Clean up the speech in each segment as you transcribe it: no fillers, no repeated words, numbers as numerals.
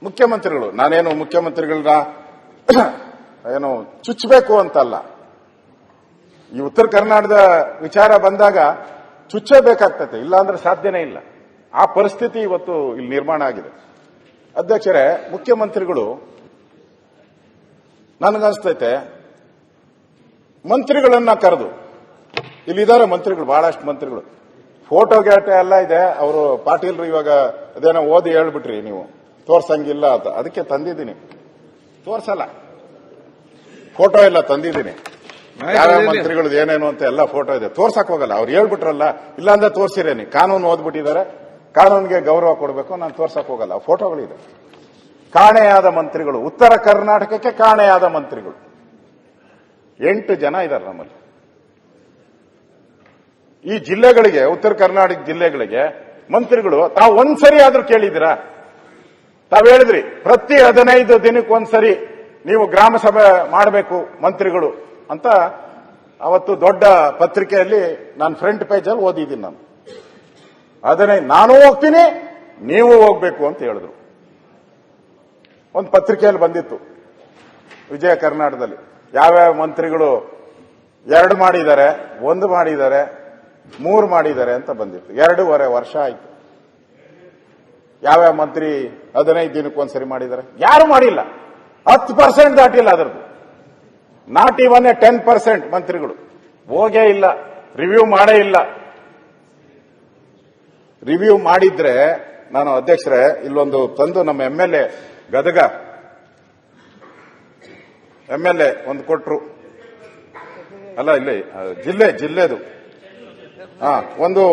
ಮುಖ್ಯಮಂತ್ರಿಗಳು, ನಾನೇನು ಮುಖ್ಯಮಂತ್ರಿಗಳನ್ನ ಏನು ಚುಚ್ಚಬೇಕು ಅಂತಲ್ಲ. ಈ ಉತ್ತರ ಕರ್ನಾಟಕದ ವಿಚಾರ ಬಂದಾಗ ಚುಚ್ಚಬೇಕಾಗ್ತದೆ, ಇಲ್ಲಾಂದ್ರೆ ಸಾಧ್ಯನೇ ಇಲ್ಲ. ಆ ಪರಿಸ್ಥಿತಿ ಇವತ್ತು ಇಲ್ಲಿ ನಿರ್ಮಾಣ ಆಗಿದೆ. ಅಧ್ಯಕ್ಷರೇ, ಮುಖ್ಯಮಂತ್ರಿಗಳು ನನಗನ್ಸ್ತೈತೆ ಮಂತ್ರಿಗಳನ್ನ ಕರೆದು, ಇಲ್ಲಿದ್ದಾರೆ ಮಂತ್ರಿಗಳು, ಬಹಳಷ್ಟು ಮಂತ್ರಿಗಳು, ಫೋಟೋ ಗ್ಯಾಟೆ ಎಲ್ಲ ಇದೆ. ಅವರು ಪಾಟೀಲ್ರು ಇವಾಗ ಅದೇನೋ ಓದಿ ಹೇಳ್ಬಿಟ್ರಿ ನೀವು, ತೋರ್ಸಂಗಿಲ್ಲ ಅಂತ. ಅದಕ್ಕೆ ತಂದಿದ್ದೀನಿ, ತೋರ್ಸಲ್ಲ, ಫೋಟೋ ಎಲ್ಲ ತಂದಿದ್ದೀನಿ. ಯಾವ ಮಂತ್ರಿಗಳದ್ದು ಏನೇನು ಅಂತ ಎಲ್ಲ ಫೋಟೋ ಇದೆ, ತೋರ್ಸಕ್ ಹೋಗಲ್ಲ. ಅವ್ರು ಹೇಳ್ಬಿಟ್ರಲ್ಲ, ಇಲ್ಲಾಂದ್ರೆ ತೋರ್ಸಿರೇನಿ. ಕಾನೂನು ಓದ್ಬಿಟ್ಟಿದ್ದಾರೆ, ಕಾನೂನಿಗೆ ಗೌರವ ಕೊಡಬೇಕು, ನಾನು ತೋರ್ಸಕ್ ಹೋಗಲ್ಲ. ಫೋಟೋಗಳಿದೆ. ಕಾಣೆಯಾದ ಮಂತ್ರಿಗಳು, ಉತ್ತರ ಕರ್ನಾಟಕಕ್ಕೆ ಕಾಣೆಯಾದ ಮಂತ್ರಿಗಳು 8 ಜನ ಇದ್ದಾರೆ ನಮ್ಮಲ್ಲಿ. ಈ ಜಿಲ್ಲೆಗಳಿಗೆ, ಉತ್ತರ ಕರ್ನಾಟಕ ಜಿಲ್ಲೆಗಳಿಗೆ ಮಂತ್ರಿಗಳು ತಾವು ಒಂದ್ಸರಿ ಆದ್ರೂ ಕೇಳಿದ್ದೀರಾ? ತಾವು ಹೇಳಿದ್ರಿ ಪ್ರತಿ 15 ದಿನಕ್ಕೊಂದ್ಸರಿ ನೀವು ಗ್ರಾಮ ಸಭೆ ಮಾಡಬೇಕು ಮಂತ್ರಿಗಳು ಅಂತ. ಅವತ್ತು ದೊಡ್ಡ ಪತ್ರಿಕೆಯಲ್ಲಿ ನಾನು ಫ್ರಂಟ್ ಪೇಜ್ ಅಲ್ಲಿ ಓದಿದ್ದೀನಿ. ನಾನು ಅದನ್ನೇ ನಾನು ಹೋಗ್ತೀನಿ, ನೀವು ಹೋಗ್ಬೇಕು ಅಂತ ಹೇಳಿದ್ರು. ಒಂದು ಪತ್ರಿಕೆಯಲ್ಲಿ ಬಂದಿತ್ತು ವಿಜಯ ಕರ್ನಾಟಕದಲ್ಲಿ. ಯಾವ್ಯಾವ ಮಂತ್ರಿಗಳು 2 ಮಾಡಿದ್ದಾರೆ, 1 ಮಾಡಿದ್ದಾರೆ, 3 ಮಾಡಿದ್ದಾರೆ ಅಂತ ಬಂದಿತ್ತು. 2.5 ವರ್ಷ ಆಯ್ತು. ಯಾವ್ಯಾವ ಮಂತ್ರಿ 15 ದಿನಕ್ಕೊಂದ್ಸರಿ ಮಾಡಿದ್ದಾರೆ? ಯಾರು ಮಾಡಿಲ್ಲ. 10% ದಾಟಿಲ್ಲ. ಅದರದ್ದು ನಾಟ್ ಇವನ್ 10% ಮಂತ್ರಿಗಳು ಹೋಗೇ ಇಲ್ಲ, ರಿವ್ಯೂ ಮಾಡೇ ಇಲ್ಲ. ರಿವ್ಯೂ ಮಾಡಿದ್ರೆ ನಾನು ಅಧ್ಯಕ್ಷರೇ ಇಲ್ಲೊಂದು ತಂದು ನಮ್ಮ MLA ಗದಗ MLA ಒಂದು ಕೊಟ್ರು. ಅಲ್ಲ, ಇಲ್ಲಿ ಜಿಲ್ಲೆದು ಒಂದು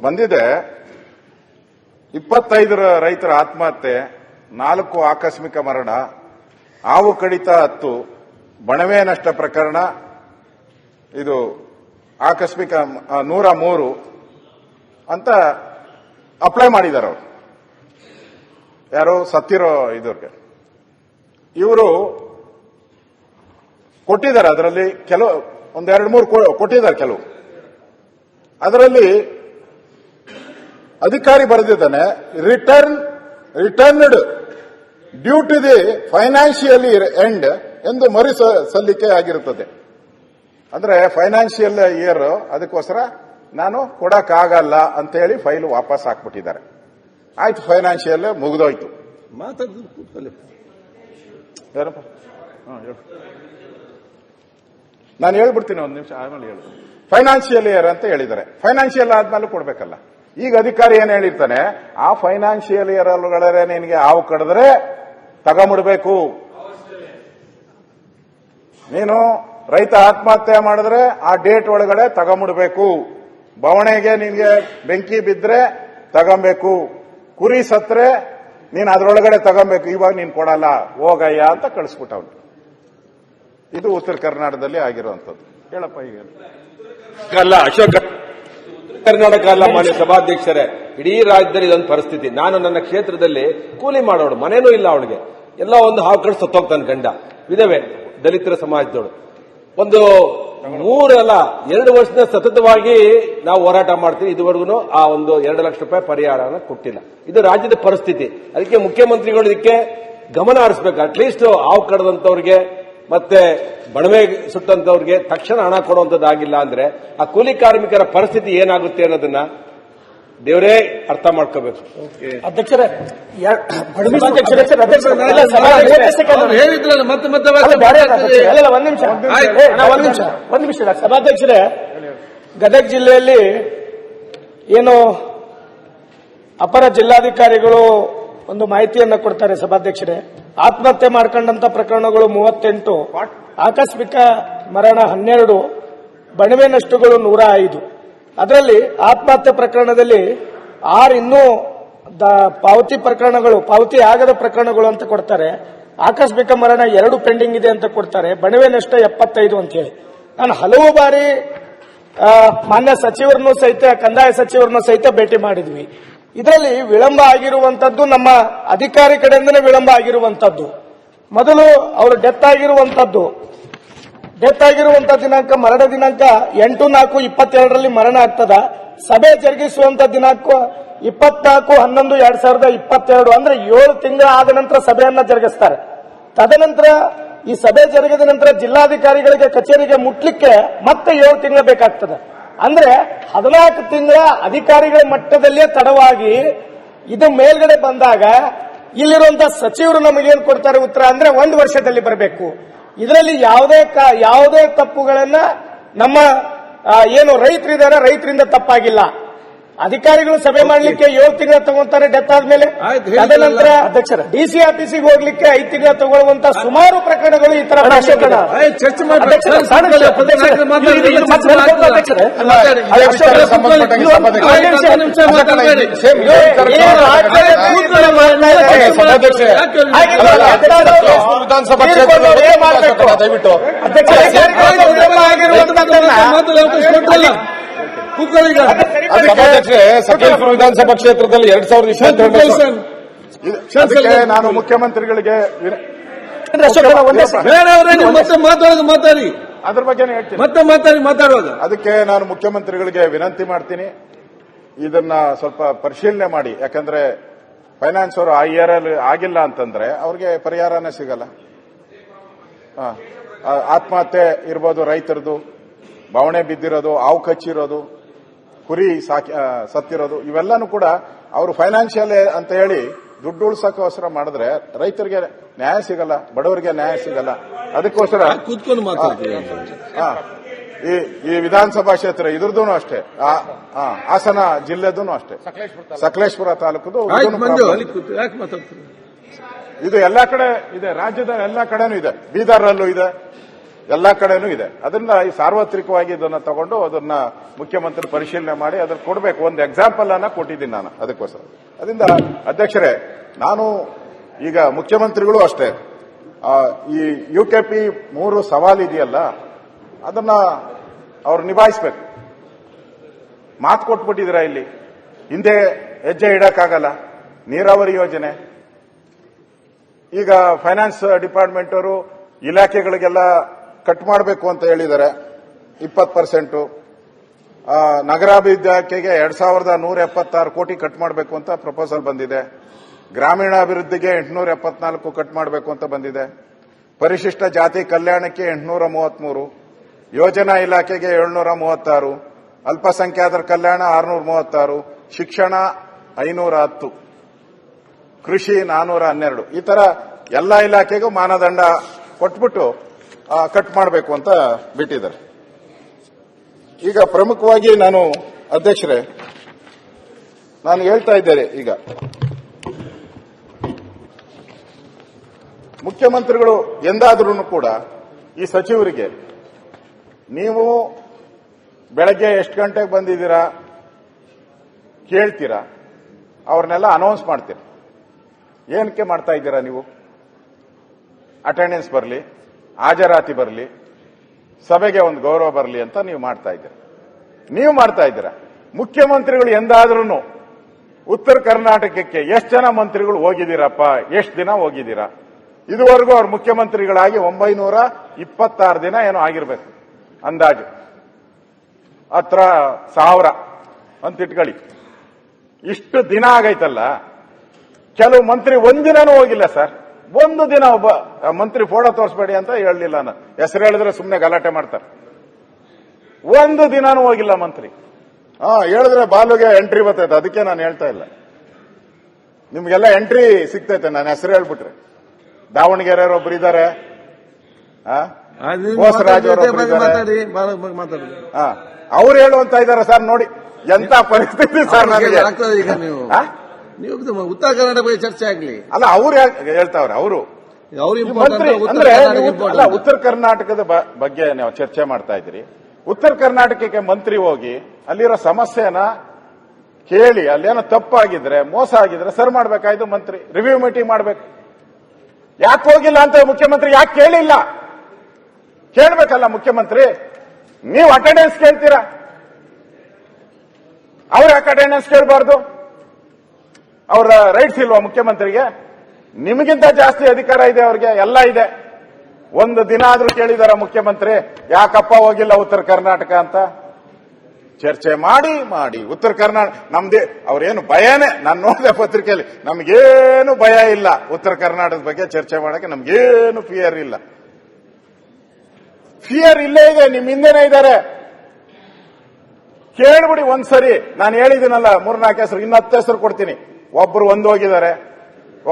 ಬಂದಿದೆ. 25 ರೈತರ ಆತ್ಮಹತ್ಯೆ, 4 ಆಕಸ್ಮಿಕ ಮರಣ, ಹಾವು ಕಡಿತ 10, ಬಣವೆ ನಷ್ಟ ಪ್ರಕರಣ, ಇದು ಆಕಸ್ಮಿಕ 103 ಅಂತ ಅಪ್ಲೈ ಮಾಡಿದ್ದಾರೆ ಅವರು. ಯಾರು ಸತ್ತಿರೋ ಇದಕ್ಕೆ ಇವರು ಕೊಟ್ಟಿದ್ದಾರೆ. ಅದರಲ್ಲಿ ಕೆಲವು 1-2-3 ಕೊಟ್ಟಿದ್ದಾರೆ. ಕೆಲವು ಅದರಲ್ಲಿ ಅಧಿಕಾರಿ ಬರೆದಿದ್ದಾನೆ, returned due to the financial end ಎಂದು ಮರು ಸಲ್ಲಿಕೆ ಆಗಿರುತ್ತದೆ. ಅಂದ್ರೆ ಫೈನಾನ್ಷಿಯಲ್ ಇಯರ್, ಅದಕ್ಕೋಸ್ಕರ ನಾನು ಕೊಡಕ್ಕಾಗಲ್ಲ ಅಂತ ಹೇಳಿ ಫೈಲ್ ವಾಪಸ್ ಹಾಕ್ಬಿಟ್ಟಿದ್ದಾರೆ. ಆಯ್ತು, ಫೈನಾನ್ಷಿಯಲ್ ಮುಗಿದೋಯ್ತು. ಯಾರಪ್ಪ? ನಾನು ಹೇಳ್ಬಿಡ್ತೀನಿ, 1 ನಿಮಿಷ ಆಮೇಲೆ ಹೇಳು. ಫೈನಾನ್ಷಿಯಲ್ ಇಯರ್ ಅಂತ ಹೇಳಿದ್ದಾರೆ. ಫೈನಾನ್ಷಿಯಲ್ ಆದ್ಮೇಲೆ ಕೊಡ್ಬೇಕಲ್ಲ. ಈಗ ಅಧಿಕಾರಿ ಏನ್ ಹೇಳಿರ್ತಾನೆ, ಆ ಫೈನಾನ್ಷಿಯಲ್ ಇಯರ್ ಒಳಗಡೆ ನಿನಗೆ ಹಾವು ಕಡಿದ್ರೆ ತಗೊಂಬಿಡ್ಬೇಕು. ನೀನು ರೈತ ಆತ್ಮಹತ್ಯೆ ಮಾಡಿದ್ರೆ ಆ ಡೇಟ್ ಒಳಗಡೆ ತಗೊಂಬಿಡ್ಬೇಕು. ಬವಣೆಗೆ ನಿನ್ಗೆ ಬೆಂಕಿ ಬಿದ್ರೆ ತಗೊಂಬೇಕು. ಕುರಿ ಸತ್ರೆ ನೀನ್ ಅದ್ರೊಳಗಡೆ ತಗೊಂಬೇಕು. ಇವಾಗ ನೀನ್ ಕೊಡಲ್ಲ, ಹೋಗಯ್ಯ ಅಂತ ಕಳಿಸ್ಬಿಟ್ಟವನು. ಇದು ಉತ್ತರ ಕರ್ನಾಟಕದಲ್ಲಿ ಆಗಿರುವಂತದ್ದು. ಹೇಳಪ್ಪ. ಈಗ ಅಲ್ಲ ಅಶೋಕ್, ಕರ್ನಾಟಕ ಅಲ್ಲ ಮಾನ್ಯ ಸಭಾಧ್ಯಕ್ಷರೇ, ಇಡೀ ರಾಜ್ಯದಲ್ಲಿ ಇದೊಂದು ಪರಿಸ್ಥಿತಿ. ನಾನು ನನ್ನ ಕ್ಷೇತ್ರದಲ್ಲಿ ಕೂಲಿ ಮಾಡೋಳು, ಮನೇನೂ ಇಲ್ಲ ಅವಳಿಗೆ, ಎಲ್ಲ ಒಂದು ಹಾವು ಕಡೆ ಸತ್ತೋಗ್ತಾನೆ ಗಂಡ. ವಿಧವೆ, ದಲಿತರ ಸಮಾಜದವಳು. ಒಂದು 2 ವರ್ಷದ ಸತತವಾಗಿ ನಾವು ಹೋರಾಟ ಮಾಡ್ತೀವಿ. ಇದುವರೆಗೂ ಆ ಒಂದು 2 ಲಕ್ಷ ರೂಪಾಯಿ ಪರಿಹಾರನ ಕೊಟ್ಟಿಲ್ಲ. ಇದು ರಾಜ್ಯದ ಪರಿಸ್ಥಿತಿ. ಅದಕ್ಕೆ ಮುಖ್ಯಮಂತ್ರಿಗಳು ಇದಕ್ಕೆ ಗಮನ ಹರಿಸಬೇಕು. ಅಟ್ಲೀಸ್ಟ್ ಹಾವು ಕಡದಂತವ್ರಿಗೆ ಮತ್ತೆ ಬಣವೆ ಸುಟ್ಟಂತವ್ರಿಗೆ ತಕ್ಷಣ ಹಣ ಕೊಡುವಂತದ್ದಾಗಿಲ್ಲ ಅಂದ್ರೆ ಆ ಕೂಲಿ ಕಾರ್ಮಿಕರ ಪರಿಸ್ಥಿತಿ ಏನಾಗುತ್ತೆ ಅನ್ನೋದನ್ನ ದೇವರೇ ಅರ್ಥ ಮಾಡ್ಕೋಬೇಕು. ಅಧ್ಯಕ್ಷರೇ, ಒಂದ್ ನಿಮಿಷ ಸಭಾಧ್ಯಕ್ಷರೇ, ಗದಗ ಜಿಲ್ಲೆಯಲ್ಲಿ ಏನು ಅಪರ ಜಿಲ್ಲಾಧಿಕಾರಿಗಳು ಒಂದು ಮಾಹಿತಿಯನ್ನ ಕೊಡ್ತಾರೆ ಸಭಾಧ್ಯಕ್ಷರೇ. ಆತ್ಮಹತ್ಯೆ ಮಾಡ್ಕೊಂಡಂತ ಪ್ರಕರಣಗಳು 38, ಆಕಸ್ಮಿಕ ಮರಣ 12, ಬಣವೆ ನಷ್ಟಗಳು 105. ಅದರಲ್ಲಿ ಆತ್ಮಹತ್ಯೆ ಪ್ರಕರಣದಲ್ಲಿ 6 ಇನ್ನೂ ಪಾವತಿ ಪ್ರಕರಣಗಳು, ಪಾವತಿ ಆಗದ ಪ್ರಕರಣಗಳು ಅಂತ ಕೊಡ್ತಾರೆ. ಆಕಸ್ಮಿಕ ಮರಣ 2 ಪೆಂಡಿಂಗ್ ಇದೆ ಅಂತ ಕೊಡ್ತಾರೆ. ಬಣವೆ ನಷ್ಟ 75 ಅಂತ ಹೇಳಿ ನಾನು ಹಲವು ಬಾರಿ ಮಾನ್ಯ ಸಚಿವರನ್ನು ಸಹಿತ, ಕಂದಾಯ ಸಚಿವರನ್ನು ಸಹಿತ ಭೇಟಿ ಮಾಡಿದ್ವಿ. ಇದರಲ್ಲಿ ವಿಳಂಬ ಆಗಿರುವಂತದ್ದು ನಮ್ಮ ಅಧಿಕಾರಿ ಕಡೆಯಿಂದಲೇ ವಿಳಂಬ ಆಗಿರುವಂತದ್ದು. ಮೊದಲು ಅವರು ಡೆತ್ ಆಗಿರುವಂತದ್ದು ದಿನಾಂಕ, ಮರಣ ದಿನಾಂಕ 8/4/22 ಮರಣ ಆಗ್ತದ. ಸಭೆ ಜರುಗಿಸುವಂತ ದಿನಾಂಕ 24/11/2022 ಅಂದ್ರೆ 7 ತಿಂಗಳ ಆದ ನಂತರ ಸಭೆಯನ್ನ ಜರುಗಿಸ್ತಾರೆ. ತದನಂತರ ಈ ಸಭೆ ಜರುಗಿದ ನಂತರ ಜಿಲ್ಲಾಧಿಕಾರಿಗಳಿಗೆ ಕಚೇರಿಗೆ ಮುಟ್ಲಿಕ್ಕೆ ಮತ್ತೆ 7 ತಿಂಗಳು ಬೇಕಾಗ್ತದೆ. ಅಂದ್ರೆ 14 ತಿಂಗಳ ಅಧಿಕಾರಿಗಳ ಮಟ್ಟದಲ್ಲೇ ತಡವಾಗಿ ಇದು ಮೇಲ್ಗಡೆ ಬಂದಾಗ ಇಲ್ಲಿರುವಂತಹ ಸಚಿವರು ನಮಗೇನು ಕೊಡ್ತಾರೆ ಉತ್ತರ ಅಂದ್ರೆ 1 ವರ್ಷದಲ್ಲಿ ಬರಬೇಕು. ಇದರಲ್ಲಿ ಯಾವುದೇ ತಪ್ಪುಗಳನ್ನ ನಮ್ಮ ಏನು ರೈತರಿದ್ದಾರೆ ರೈತರಿಂದ ತಪ್ಪಾಗಿಲ್ಲ. ಅಧಿಕಾರಿಗಳು ಸಭೆ ಮಾಡಲಿಕ್ಕೆ 7 ತಿಂಗಳು ತಗೊಂತಾರೆ ಡೆತ್ ಆದ್ಮೇಲೆ. ತದನಂತರ ಡಿಸಿ ಆಫೀಸಿಗೆ ಹೋಗ್ಲಿಕ್ಕೆ 5 ತಿಂಗಳು ತಗೊಳ್ಳುವಂತ ಸುಮಾರು ಪ್ರಕರಣಗಳು ಈ ತರ ದಯವಿಟ್ಟು ಸಕಲೇಶ್ಪುರ ವಿಧಾನಸಭಾ ಕ್ಷೇತ್ರದಲ್ಲಿ 2022 ನಾನು ಮುಖ್ಯಮಂತ್ರಿಗಳಿಗೆ ಮಾತಾಡಿ ಅದ್ರ ಬಗ್ಗೆ ಹೇಳ್ತೀನಿ. ಮತ್ತೆ ಮಾತಾಡುವಾಗ ಅದಕ್ಕೆ ನಾನು ಮುಖ್ಯಮಂತ್ರಿಗಳಿಗೆ ವಿನಂತಿ ಮಾಡ್ತೀನಿ, ಇದನ್ನ ಸ್ವಲ್ಪ ಪರಿಶೀಲನೆ ಮಾಡಿ. ಯಾಕಂದ್ರೆ ಫೈನಾನ್ಸ್ ಅವರು ಆ ಇಯರ್ ಅಲ್ಲಿ ಆಗಿಲ್ಲ ಅಂತಂದ್ರೆ ಅವ್ರಿಗೆ ಪರಿಹಾರನೇ ಸಿಗಲ್ಲ. ಆತ್ಮಹತ್ಯೆ ಇರ್ಬೋದು, ರೈತರದು ಬವಣೆ ಬಿದ್ದಿರೋದು, ಹಾವು ಕಚ್ಚಿರೋದು, ಕುರಿ ಸತ್ತಿರೋದು, ಇವೆಲ್ಲಾನು ಕೂಡ ಅವರು ಫೈನಾನ್ಷಿಯಲ್ ಅಂತ ಹೇಳಿ ದುಡ್ಡು ಉಳಿಸೋಕ್ಕೋಸ್ಕರ ಮಾಡಿದ್ರೆ ರೈತರಿಗೆ ನ್ಯಾಯ ಸಿಗಲ್ಲ, ಬಡವರಿಗೆ ನ್ಯಾಯ ಸಿಗಲ್ಲ. ಅದಕ್ಕೋಸ್ಕರ ಕೂತ್ಕೊಂಡು ಮಾತಾಡ್ತೀವಿ. ಈ ವಿಧಾನಸಭಾ ಕ್ಷೇತ್ರ ಇದ್ರದ್ದು ಅಷ್ಟೇ, ಹಾಸನ ಜಿಲ್ಲೆದೂ ಅಷ್ಟೇ, ಸಕಲೇಶ್ಪುರ ತಾಲೂಕುದು ಇದು ಎಲ್ಲಾ ಕಡೆ ಇದೆ, ರಾಜ್ಯದ ಎಲ್ಲಾ ಕಡೆನೂ ಇದೆ, ಬೀದರ್ರಲ್ಲೂ ಇದೆ, ಎಲ್ಲಾ ಕಡೆನೂ ಇದೆ. ಅದನ್ನ ಈ ಸಾರ್ವತ್ರಿಕವಾಗಿ ಇದನ್ನ ತಗೊಂಡು ಅದನ್ನ ಮುಖ್ಯಮಂತ್ರಿ ಪರಿಶೀಲನೆ ಮಾಡಿ ಅದನ್ನ ಕೊಡಬೇಕು. ಒಂದು ಎಕ್ಸಾಂಪಲ್ ಅನ್ನ ಕೊಟ್ಟಿದ್ದೀನಿ ನಾನು ಅದಕ್ಕೋಸ್ಕರ. ಅದರಿಂದ ಅಧ್ಯಕ್ಷರೇ, ನಾನು ಈಗ ಮುಖ್ಯಮಂತ್ರಿಗಳು ಅಷ್ಟೇ ಈ UKP 3 ಸವಾಲಿದೆಯಲ್ಲ ಅದನ್ನ ಅವ್ರು ನಿಭಾಯಿಸಬೇಕು. ಮಾತು ಕೊಟ್ಬಿಟ್ಟಿದ್ದೀರಾ, ಇಲ್ಲಿ ಹಿಂದೆ ಹೆಜ್ಜೆ ಇಡಕ್ಕಾಗಲ್ಲ. ನೀರಾವರಿ ಯೋಜನೆ ಈಗ ಫೈನಾನ್ಸ್ ಡಿಪಾರ್ಟ್ಮೆಂಟ್ ಅವರು ಇಲಾಖೆಗಳಿಗೆಲ್ಲ ಕಟ್ ಮಾಡಬೇಕು ಅಂತ ಹೇಳಿದ್ದಾರೆ 20%. ನಗರಾಭಿವೃದ್ಧಿ ಇಲಾಖೆಗೆ 2176 ಕೋಟಿ ಕಟ್ ಮಾಡಬೇಕು ಅಂತ ಪ್ರಪೋಸಲ್ ಬಂದಿದೆ. ಗ್ರಾಮೀಣಾಭಿವೃದ್ಧಿಗೆ 874 ಕಟ್ ಮಾಡಬೇಕು ಅಂತ ಬಂದಿದೆ. ಪರಿಶಿಷ್ಟ ಜಾತಿ ಕಲ್ಯಾಣಕ್ಕೆ 833, ಯೋಜನಾ ಇಲಾಖೆಗೆ 736, ಅಲ್ಪಸಂಖ್ಯಾತರ ಕಲ್ಯಾಣ 636, ಶಿಕ್ಷಣ 510, ಕೃಷಿ 412. ಈ ತರ ಎಲ್ಲಾ ಇಲಾಖೆಗೂ ಮಾನದಂಡ ಕೊಟ್ಬಿಟ್ಟು ಕಟ್ ಮಾಡಬೇಕು ಅಂತ ಬಿಟ್ಟಿದ್ದಾರೆ. ಈಗ ಪ್ರಮುಖವಾಗಿ ನಾನು ಅಧ್ಯಕ್ಷರೇ ನಾನು ಹೇಳ್ತಾ ಇದ್ದೇನೆ, ಈಗ ಮುಖ್ಯಮಂತ್ರಿಗಳು ಎಂದಾದ್ರೂ ಕೂಡ ಈ ಸಚಿವರಿಗೆ ನೀವು ಬೆಳಗ್ಗೆ ಎಷ್ಟು ಗಂಟೆಗೆ ಬಂದಿದ್ದೀರಾ ಕೇಳ್ತೀರಾ, ಅವ್ರನ್ನೆಲ್ಲ ಅನೌನ್ಸ್ ಮಾಡ್ತೀರಾ. ಏನಕ್ಕೆ ಮಾಡ್ತಾ ಇದ್ದೀರಾ ನೀವು? ಅಟೆಂಡೆನ್ಸ್ ಬರಲಿ, ಹಾಜರಾತಿ ಬರಲಿ, ಸಭೆಗೆ ಒಂದು ಗೌರವ ಬರಲಿ ಅಂತ ನೀವು ಮಾಡ್ತಾ ಇದ್ದೀರಾ. ಮುಖ್ಯಮಂತ್ರಿಗಳು ಎಂದಾದ್ರೂ ಉತ್ತರ ಕರ್ನಾಟಕಕ್ಕೆ ಎಷ್ಟು ಜನ ಮಂತ್ರಿಗಳು ಹೋಗಿದ್ದೀರಪ್ಪ, ಎಷ್ಟು ದಿನ ಹೋಗಿದ್ದೀರಾ? ಇದುವರೆಗೂ ಅವ್ರ ಮುಖ್ಯಮಂತ್ರಿಗಳಾಗಿ 926 ದಿನ ಏನೋ ಆಗಿರ್ಬೇಕು ಅಂದಾಜು, ಹತ್ರ 1000 ಅಂತ ಇಟ್ಕೊಳ್ಳಿ. ಇಷ್ಟು ದಿನ ಆಗೈತಲ್ಲ, ಕೆಲವು ಮಂತ್ರಿ ಒಂದಿನನೂ ಹೋಗಿಲ್ಲ ಸರ್. ಒಂದು ದಿನ ಒಬ್ಬ ಮಂತ್ರಿ ಫೋಟೋ ತೋರಿಸಬೇಡಿ ಅಂತ ಹೇಳಲಿಲ್ಲ. ನಾನು ಹೆಸರು ಹೇಳಿದ್ರೆ ಸುಮ್ಮನೆ ಗಲಾಟೆ ಮಾಡ್ತಾರೆ. ಒಂದು ದಿನಾನೂ ಹೋಗಿಲ್ಲ ಮಂತ್ರಿ. ಹೇಳಿದ್ರೆ ಬಾಲುಗೆ ಎಂಟ್ರಿ ಬರ್ತೈತೆ, ಅದಕ್ಕೆ ನಾನು ಹೇಳ್ತಾ ಇಲ್ಲ. ನಿಮ್ಗೆಲ್ಲ ಎಂಟ್ರಿ ಸಿಗ್ತೈತೆ ನಾನು ಹೆಸರು ಹೇಳ್ಬಿಟ್ರೆ. ದಾವಣಗೆರೆ ಒಬ್ರು ಇದ್ದಾರೆ, ಬೋಸರಾಜ್ ಅವ್ರು ಹೇಳುವಂತ ಇದ್ದಾರೆ ಸರ್. ನೋಡಿ ಎಂತ ಪರಿಸ್ಥಿತಿ ಸರ್ ನನಗೆ. ನೀವು ಉತ್ತರ ಕರ್ನಾಟಕ ಬಗ್ಗೆ ಚರ್ಚೆ ಆಗ್ಲಿ ಅಲ್ಲ, ಅವ್ರು ಹೇಳ್ತಾವ್ರೆ. ಅವರು ಅಂದ್ರೆ ಉತ್ತರ ಕರ್ನಾಟಕದ ಬಗ್ಗೆ ನಾವು ಚರ್ಚೆ ಮಾಡ್ತಾ ಇದ್ದೀರಿ. ಉತ್ತರ ಕರ್ನಾಟಕಕ್ಕೆ ಮಂತ್ರಿ ಹೋಗಿ ಅಲ್ಲಿರೋ ಸಮಸ್ಯೆನ ಕೇಳಿ, ಅಲ್ಲೇನೋ ತಪ್ಪಾಗಿದ್ರೆ ಮೋಸ ಆಗಿದ್ರೆ ಸರಿ ಮಾಡ್ಬೇಕಾಯ್ತು. ಮಂತ್ರಿ ರಿವ್ಯೂ ಮೀಟಿಂಗ್ ಮಾಡ್ಬೇಕು. ಯಾಕೆ ಹೋಗಿಲ್ಲ ಅಂತ ಮುಖ್ಯಮಂತ್ರಿ ಯಾಕೆ ಕೇಳಿಲ್ಲ? ಕೇಳ್ಬೇಕಲ್ಲ ಮುಖ್ಯಮಂತ್ರಿ. ನೀವು ಅಟೆಂಡೆನ್ಸ್ ಕೇಳ್ತೀರಾ, ಅವ್ರ ಯಾಕೆ ಅಟೆಂಡೆನ್ಸ್ ಕೇಳಬಾರ್ದು? ಅವರ ರೈಟ್ಸ್ ಇಲ್ವಾ ಮುಖ್ಯಮಂತ್ರಿಗೆ? ನಿಮಗಿಂತ ಜಾಸ್ತಿ ಅಧಿಕಾರ ಇದೆ ಅವ್ರಿಗೆ, ಎಲ್ಲ ಇದೆ. ಒಂದು ದಿನ ಆದ್ರೂ ಕೇಳಿದಾರ ಮುಖ್ಯಮಂತ್ರಿ ಯಾಕಪ್ಪ ಹೋಗಿಲ್ಲ ಉತ್ತರ ಕರ್ನಾಟಕ ಅಂತ? ಚರ್ಚೆ ಮಾಡಿ ಉತ್ತರ ಕರ್ನಾಟಕ ನಮ್ದೇ ಅವ್ರೇನು ಭಯನೇ, ನಾನು ನೋಡಿದೆ ಪತ್ರಿಕೆಯಲ್ಲಿ, ನಮ್ಗೇನು ಭಯ ಇಲ್ಲ ಉತ್ತರ ಕರ್ನಾಟಕದ ಬಗ್ಗೆ ಚರ್ಚೆ ಮಾಡಕ್ಕೆ, ನಮ್ಗೇನು ಫಿಯರ್ ಇಲ್ಲ. ಫಿಯರ್ ಇಲ್ಲೇ ಇದೆ, ನಿಮ್ ಹಿಂದೆನೇ ಇದ್ದಾರೆ. ಕೇಳ್ಬಿಡಿ ಒಂದ್ಸರಿ. ನಾನು ಹೇಳಿದ್ದೀನಲ್ಲ 3-4 ಹೆಸರು, ಇನ್ನು 10 ಹೆಸರು ಕೊಡ್ತೀನಿ. ಒಬ್ರು ಒಂದು ಹೋಗಿದ್ದಾರೆ,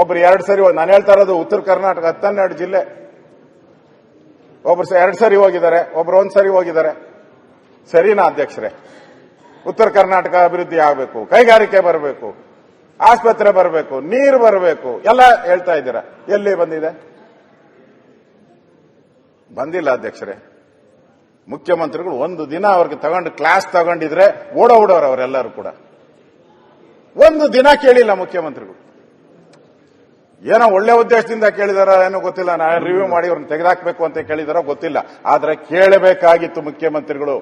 ಒಬ್ರು 2 ಸರಿ. ನಾನು ಹೇಳ್ತಾ ಇರೋದು ಉತ್ತರ ಕರ್ನಾಟಕ 12 ಜಿಲ್ಲೆ. ಒಬ್ರು 2 ಸರಿ ಹೋಗಿದ್ದಾರೆ, ಒಬ್ರು 1 ಸರಿ ಹೋಗಿದ್ದಾರೆ. ಸರಿನಾ ಅಧ್ಯಕ್ಷರೇ? ಉತ್ತರ ಕರ್ನಾಟಕ ಅಭಿವೃದ್ಧಿ ಆಗಬೇಕು, ಕೈಗಾರಿಕೆ ಬರಬೇಕು, ಆಸ್ಪತ್ರೆ ಬರಬೇಕು, ನೀರು ಬರಬೇಕು, ಎಲ್ಲ ಹೇಳ್ತಾ ಇದ್ದೀರಾ. ಎಲ್ಲಿ ಬಂದಿದೆ? ಬಂದಿಲ್ಲ ಅಧ್ಯಕ್ಷರೇ. ಮುಖ್ಯಮಂತ್ರಿಗಳು ಒಂದು ದಿನ ಅವ್ರಿಗೆ ತಗೊಂಡು ಕ್ಲಾಸ್ ತಗೊಂಡಿದ್ರೆ ಓಡೋರು ಅವರೆಲ್ಲರೂ ಕೂಡ. ಒಂದು ದಿನ ಕೇಳಿಲ್ಲ ಮುಖ್ಯಮಂತ್ರಿಗಳು. ಏನೋ ಒಳ್ಳೆ ಉದ್ದೇಶದಿಂದ ಕೇಳಿದಾರ ಏನೋ ಗೊತ್ತಿಲ್ಲ, ನಾನು ರಿವ್ಯೂ ಮಾಡಿ ಅವ್ರನ್ನ ತೆಗೆದಾಕ್ಬೇಕು ಅಂತ ಕೇಳಿದಾರೋ ಗೊತ್ತಿಲ್ಲ. ಆದ್ರೆ ಕೇಳಬೇಕಾಗಿತ್ತು ಮುಖ್ಯಮಂತ್ರಿಗಳು.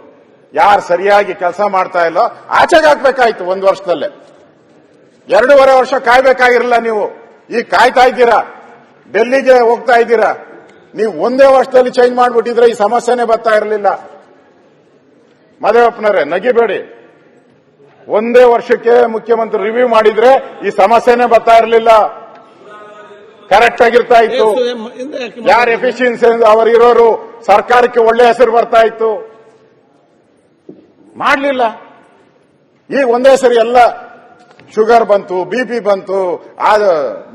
ಯಾರು ಸರಿಯಾಗಿ ಕೆಲಸ ಮಾಡ್ತಾ ಇಲ್ಲೋ ಆಚೆಗೆ ಹಾಕ್ಬೇಕಾಯ್ತು. 1 ವರ್ಷದಲ್ಲೇ 2.5 ವರ್ಷ ಕಾಯ್ಬೇಕಾಗಿರಲಿಲ್ಲ. ನೀವು ಈಗ ಕಾಯ್ತಾ ಇದ್ದೀರಾ, ಡೆಲ್ಲಿಗೆ ಹೋಗ್ತಾ ಇದ್ದೀರಾ. ನೀವು 1 ವರ್ಷದಲ್ಲಿ ಚೇಂಜ್ ಮಾಡ್ಬಿಟ್ಟಿದ್ರೆ ಈ ಸಮಸ್ಯೆನೇ ಬರ್ತಾ ಇರಲಿಲ್ಲ. ಮದೇವಪ್ಪನವರೇ ನಗಿಬೇಡಿ. 1 ವರ್ಷಕ್ಕೆ ಮುಖ್ಯಮಂತ್ರಿ ರಿವ್ಯೂ ಮಾಡಿದ್ರೆ ಈ ಸಮಸ್ಯೆನೇ ಬರ್ತಾ ಇರಲಿಲ್ಲ. ಕರೆಕ್ಟ್ ಆಗಿರ್ತಾ ಇತ್ತು. ಯಾರು ಎಫಿಷಿಯನ್ಸಿ ಅವರಿರೋರು ಸರ್ಕಾರಕ್ಕೆ ಒಳ್ಳೆ ಹೆಸರು ಬರ್ತಾ ಇತ್ತು. ಮಾಡಲಿಲ್ಲ. ಈಗ ಒಂದೇ ಸರಿ ಎಲ್ಲ ಶುಗರ್ ಬಂತು, BP ಬಂತು,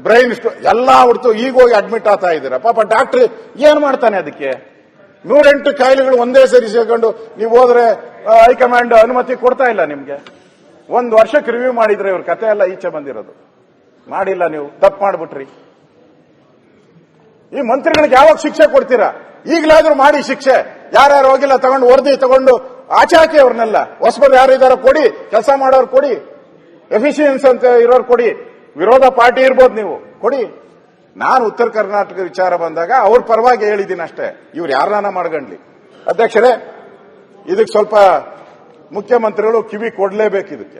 ಬ್ರೈನ್ ಎಲ್ಲ ಹೊಡ್ತು. ಈಗ ಹೋಗಿ ಅಡ್ಮಿಟ್ ಆಗ್ತಾ ಇದ್ದೀರಾ. ಪಾಪ ಡಾಕ್ಟರ್ ಏನ್ ಮಾಡ್ತಾನೆ? ಅದಕ್ಕೆ 108 ಕಾಯಿಲೆಗಳು ಒಂದೇ ಸರಿ ಸೇರ್ಕೊಂಡು ನೀವು ಹೋದ್ರೆ ಹೈಕಮಾಂಡ್ ಅನುಮತಿ ಕೊಡ್ತಾ ಇಲ್ಲ ನಿಮ್ಗೆ. 1 ವರ್ಷಕ್ಕೆ ರಿವ್ಯೂ ಮಾಡಿದ್ರೆ ಇವ್ರ ಕತೆ ಎಲ್ಲ ಈಚೆ ಬಂದಿರೋದು. ಮಾಡಿಲ್ಲ, ನೀವು ತಪ್ಪು ಮಾಡ್ಬಿಟ್ರಿ. ಈ ಮಂತ್ರಿಗಳಿಗೆ ಯಾವಾಗ ಶಿಕ್ಷೆ ಕೊಡ್ತೀರಾ? ಈಗಲಾದ್ರೂ ಮಾಡಿ ಶಿಕ್ಷೆ. ಯಾರ್ಯಾರು ಹೋಗಿಲ್ಲ ತಗೊಂಡು ವರದಿ ತಗೊಂಡು ಆಚೆ ಹಾಕಿ ಅವ್ರನ್ನೆಲ್ಲ. ಹೊಸಬರು ಯಾರು ಇದಾರೋ ಕೊಡಿ, ಕೆಲಸ ಮಾಡೋರು ಕೊಡಿ, ಎಫಿಷಿಯನ್ಸ್ ಅಂತ ಇರೋರು ಕೊಡಿ. ವಿರೋಧ ಪಾರ್ಟಿ ಇರ್ಬೋದು, ನೀವು ಕೊಡಿ. ನಾನು ಉತ್ತರ ಕರ್ನಾಟಕ ವಿಚಾರ ಬಂದಾಗ ಅವ್ರ ಪರವಾಗಿ ಹೇಳಿದ್ದೀನಿ ಅಷ್ಟೇ. ಇವ್ರು ಯಾರನ್ನ ಮಾಡ್ಕೊಂಡ್ಲಿ. ಅಧ್ಯಕ್ಷರೇ, ಇದಕ್ಕೆ ಸ್ವಲ್ಪ ಮುಖ್ಯಮಂತ್ರಿಗಳು ಕಿವಿ ಕೊಡ್ಲೇಬೇಕು ಇದಕ್ಕೆ.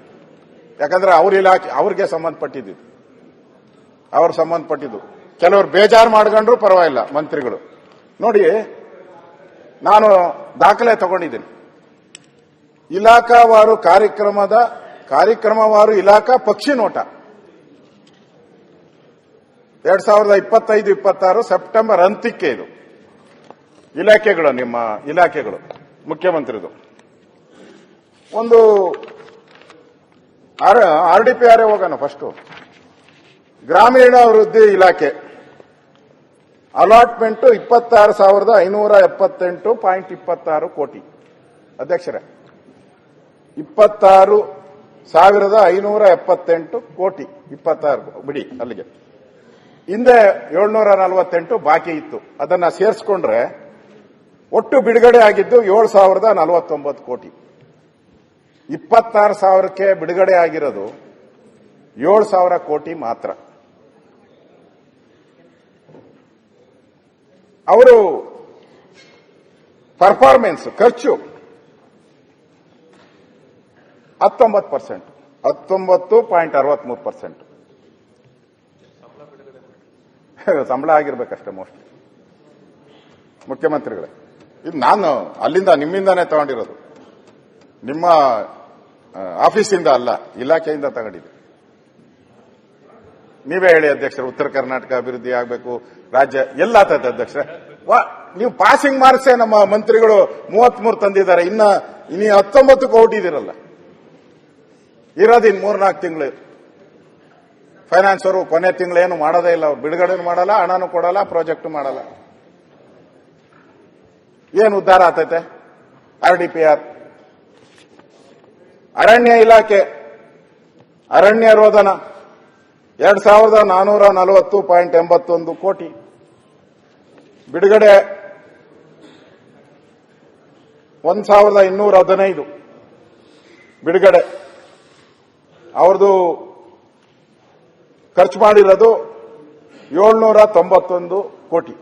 ಯಾಕಂದ್ರೆ ಅವ್ರ ಇಲಾಖೆ ಅವ್ರಿಗೆ ಸಂಬಂಧಪಟ್ಟಿದ್ದು, ಅವ್ರ ಸಂಬಂಧಪಟ್ಟಿದ್ದು. ಕೆಲವರು ಬೇಜಾರು ಮಾಡ್ಕೊಂಡ್ರು ಪರವಾಗಿಲ್ಲ ಮಂತ್ರಿಗಳು. ನೋಡಿ, ನಾನು ದಾಖಲೆ ತಗೊಂಡಿದ್ದೀನಿ. ಇಲಾಖಾವಾರು ಕಾರ್ಯಕ್ರಮವಾರು ಇಲಾಖಾ ಪಕ್ಷಿ ನೋಟ 2025-26 ಸೆಪ್ಟೆಂಬರ್ ಅಂತ್ಯಕ್ಕೆ. ಇದು ಇಲಾಖೆಗಳು, ನಿಮ್ಮ ಇಲಾಖೆಗಳು ಮುಖ್ಯಮಂತ್ರಿದು. ಒಂದು RDPR ಹೋಗೋಣ ಫಸ್ಟ್. ಗ್ರಾಮೀಣಾಭಿವೃದ್ಧಿ ಇಲಾಖೆ ಅಲಾಟ್ಮೆಂಟ್ 26,578.26 ಕೋಟಿ. ಅಧ್ಯಕ್ಷರೇ, 26,578 ಕೋಟಿ. 26 ಬಿಡಿ ಅಲ್ಲಿಗೆ. ಹಿಂದೆ 748 ಬಾಕಿ ಇತ್ತು. ಅದನ್ನ ಸೇರಿಸ್ಕೊಂಡ್ರೆ ಒಟ್ಟು ಬಿಡುಗಡೆ ಆಗಿದ್ದು 7,049 ಕೋಟಿ. 26,000ಕ್ಕೆ ಬಿಡುಗಡೆ ಆಗಿರೋದು 7,000 ಕೋಟಿ ಮಾತ್ರ. ಅವರು ಪರ್ಫಾರ್ಮೆನ್ಸ್ ಖರ್ಚು 19%, 19.63%. ಸಂಬಳ ಆಗಿರ್ಬೇಕಷ್ಟೇ ಮೋಸ್ಟ್ಲಿ ಮುಖ್ಯಮಂತ್ರಿಗಳೇ. ಇದು ನಾನು ಅಲ್ಲಿಂದ ನಿಮ್ಮಿಂದಾನೇ ತಗೊಂಡಿರೋದು, ನಿಮ್ಮ ಆಫೀಸಿಂದ ಅಲ್ಲ, ಇಲಾಖೆಯಿಂದ ತಗೊಂಡಿದ್ದೆ. ನೀವೇ ಹೇಳಿ ಅಧ್ಯಕ್ಷರು, ಉತ್ತರ ಕರ್ನಾಟಕ ಅಭಿವೃದ್ಧಿ ಆಗಬೇಕು, ರಾಜ್ಯ ಎಲ್ಲ ಆಗ್ತದೆ ಅಧ್ಯಕ್ಷರೇ. ನೀವು ಪಾಸಿಂಗ್ ಮಾರ್ಕ್ಸೇ ನಮ್ಮ ಮಂತ್ರಿಗಳು 33 ತಂದಿದ್ದಾರೆ. ಇನ್ನು 19 ಕೊಟ್ಟಿದ್ದೀರಲ್ಲ. ಇರೋದಿನ್ 3-4 ತಿಂಗಳು. ಫೈನಾನ್ಸ್ ಅವರು ಕೊನೆ ತಿಂಗಳು ಏನು ಮಾಡೋದೇ ಇಲ್ಲ. ಅವ್ರು ಬಿಡುಗಡೆನೂ ಮಾಡಲ್ಲ, ಹಣನೂ ಕೊಡಲ್ಲ, ಪ್ರಾಜೆಕ್ಟ್ ಮಾಡಲ್ಲ. ಏನು ಉದ್ಧಾರ ಆಗ್ತೈತೆ? RDPR. ಅರಣ್ಯ ಇಲಾಖೆ ಅರಣ್ಯ ರೋಧನ 2,440.81 ಕೋಟಿ. ಬಿಡುಗಡೆ 1,215 ಬಿಡುಗಡೆ. ಅವ್ರದ್ದು ಖರ್ಚು ಮಾಡಿರೋದು 791 ಕೋಟಿ.